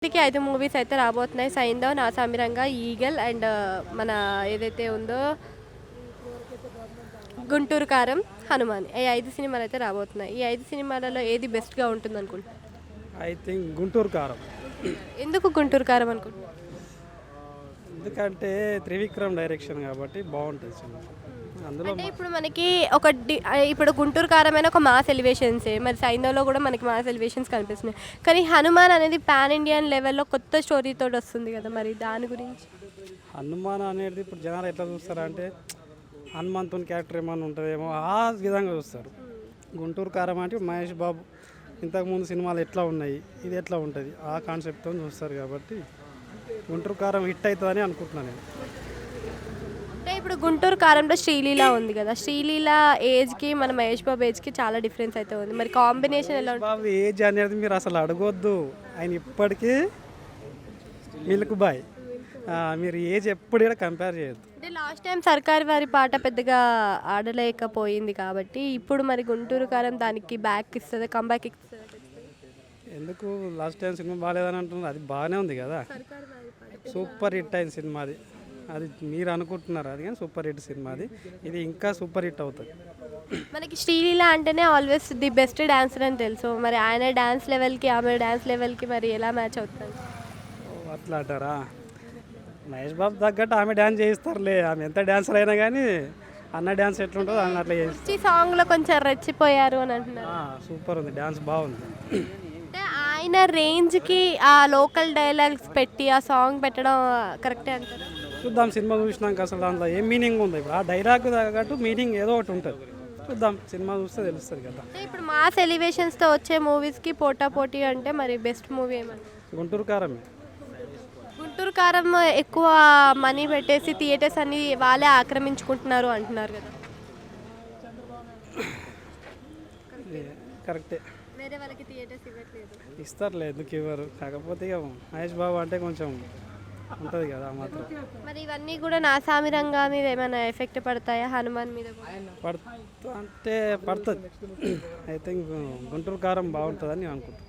ఇప్పటికి 5 మూవీస్ అయితే రాబోతున్నాయి. 'సైంధవ్', 'నా సామిరంగా', 'ఈగల్' అండ్ మన ఏదైతే ఉందో 'గుంటూరు కారం', 'హనుమాన్' ఈ 5 సినిమాలు అయితే రాబోతున్నాయి. ఈ 5 సినిమాలలో ఏది బెస్ట్‌గా ఉంటుందనుకుంటున్నారు? ఐ థింక్ 'గుంటూరు కారం'. ఎందుకు 'గుంటూరు కారం' అనుకుంటున్నారు? ఎందుకంటే త్రివిక్రమ్ డైరెక్షన్ కాబట్టి బాగుంటుంది సినిమా. అందులో అంటే ఇప్పుడు మనకి ఇప్పుడు 'గుంటూరు కారం' అయినా ఒక మాస్ ఎలివేషన్సే. మరి 'సైంధవ్'లో కూడా మనకి మాస్ ఎలివేషన్స్ కనిపిస్తున్నాయి. కానీ 'హనుమాన్' అనేది పాన్ ఇండియన్ లెవెల్‌లో కొత్త స్టోరీతోటి వస్తుంది కదా! మరి దాని గురించి? హనుమాన్ అనేది ఇప్పుడు జనాలు ఎట్లా చూస్తారంటే హనుమంతుని క్యారెక్టర్ ఏమైనా ఉంటుందేమో ఆ విధంగా చూస్తారు. 'గుంటూరు కారం' అంటే మహేష్ బాబు ఇంతకుముందు సినిమాలు ఎట్లా ఉన్నాయి, ఇది ఎట్లా ఉంటుంది ఆ కాన్సెప్ట్తో చూస్తారు కాబట్టి 'గుంటూరు కారం' హిట్ అవుతుందని అనుకుంటున్నాను నేను. అంటే ఇప్పుడు 'గుంటూరు కారంలో' శ్రీలీల ఉంది కదా! శ్రీలీల ఏజ్‌కి మన మహేష్ బాబు ఏజ్‌కి చాలా డిఫరెన్స్ అయితే ఉంది. మరి కాంబినేషన్ ఎలా ఉంటుంది? బాబు ఏజ్ అనేది మీరు అసలు అడగొద్దు. ఆయన ఇప్పటికీ మిల్క్ బాయ్. మీరు ఏజ్ ఎప్పుడు కూడా కంపేర్ చేయొద్దు. అంటే లాస్ట్ టైం 'సర్కార్ వారి పాట' పెద్దగా ఆడలేకపోయింది కాబట్టి ఇప్పుడు మరి 'గుంటూరు కారం' దానికి బ్యాక్ ఇస్తదా? కమ్‌బ్యాక్ ఇస్తదా? ఎందుకు లాస్ట్ టైం సినిమా బాగాలేదని అంటున్నారు, అది బాగానే ఉంది కదా. 'సర్కార్ వారి పాట' సూపర్ హిట్ అయిన సినిమా అది. అది మీరు అనుకుంటున్నారు అది, కానీ సూపర్ హిట్ సినిమా అది. ఇది ఇంకా సూపర్ హిట్ అవుతుంది. మనకి శ్రీలీల అంటేనే ఆల్వేస్ ది బెస్ట్ డాన్సర్ అని తెలుసు. మరి ఆయన డాన్స్ లెవెల్‌కి ఆమె డాన్స్ లెవెల్‌కి మరి ఎలా మ్యాచ్ అవుతుంది? అట్లా అంటారా? మహేష్ బాబు తగ్గట్టు ఆమె డ్యాన్స్ చేయిస్తారులే. ఆమె ఎంత డాన్సర్ అయినా కానీ అన్న డ్యాన్స్ ఎట్లుంటుందో ఆమె అట్లా చేయిస్తారు. ఈ సాంగ్‌లో కొంచెం రెచ్చిపోయారు అని అంటున్నారు. సూపర్ ఉంది, డ్యాన్స్ బాగుంది. అంటే ఆయన రేంజ్‌కి ఆ లోకల్ డైలాగ్స్ పెట్టి ఆ సాంగ్ పెట్టడం కరెక్టే అంటారా? చూద్దాం సినిమా చూసినాక అసలు దాంట్లో ఏం మీనింగ్ ఉంది. ఇప్పుడు ఆ డైలాగ్ తగ్గట్టు మీనింగ్ ఏదో ఒకటి ఉంటుంది. చూద్దాం సినిమా చూస్తే తెలుస్తుంది కదా. అంటే ఇప్పుడు మాస్ ఎలివేషన్స్‌తో వచ్చే మూవీస్‌కి పోటాపోటీ అంటే మరి బెస్ట్ మూవీ ఏమంటారు? 'గుంటూరు కారమే'. 'గుంటూరు కారం' ఎక్కువ మనీ పెట్టేసి థియేటర్స్ అన్ని వాళ్ళే ఆక్రమించుకుంటున్నారు అంటున్నారు కదా! కరెక్టే. వేరే వాళ్ళకి థియేటర్స్ ఇవ్వట్లేదు. ఇస్తారులే, ఎందుకు ఇవ్వరు. కాకపోతే ఇక మహేష్ బాబు అంటే కొంచెం ఉంటుంది కదా ఆ మాత్రం. మరి ఇవన్నీ కూడా 'నా సామిరంగా' మీద ఏమైనా ఎఫెక్ట్ పడతాయా? 'హనుమాన్' మీద కూడా? అంటే పడుతుంది. ఐ థింక్ 'గుంటూరు కారం' బాగుంటుందని నేను అనుకుంటున్నాను.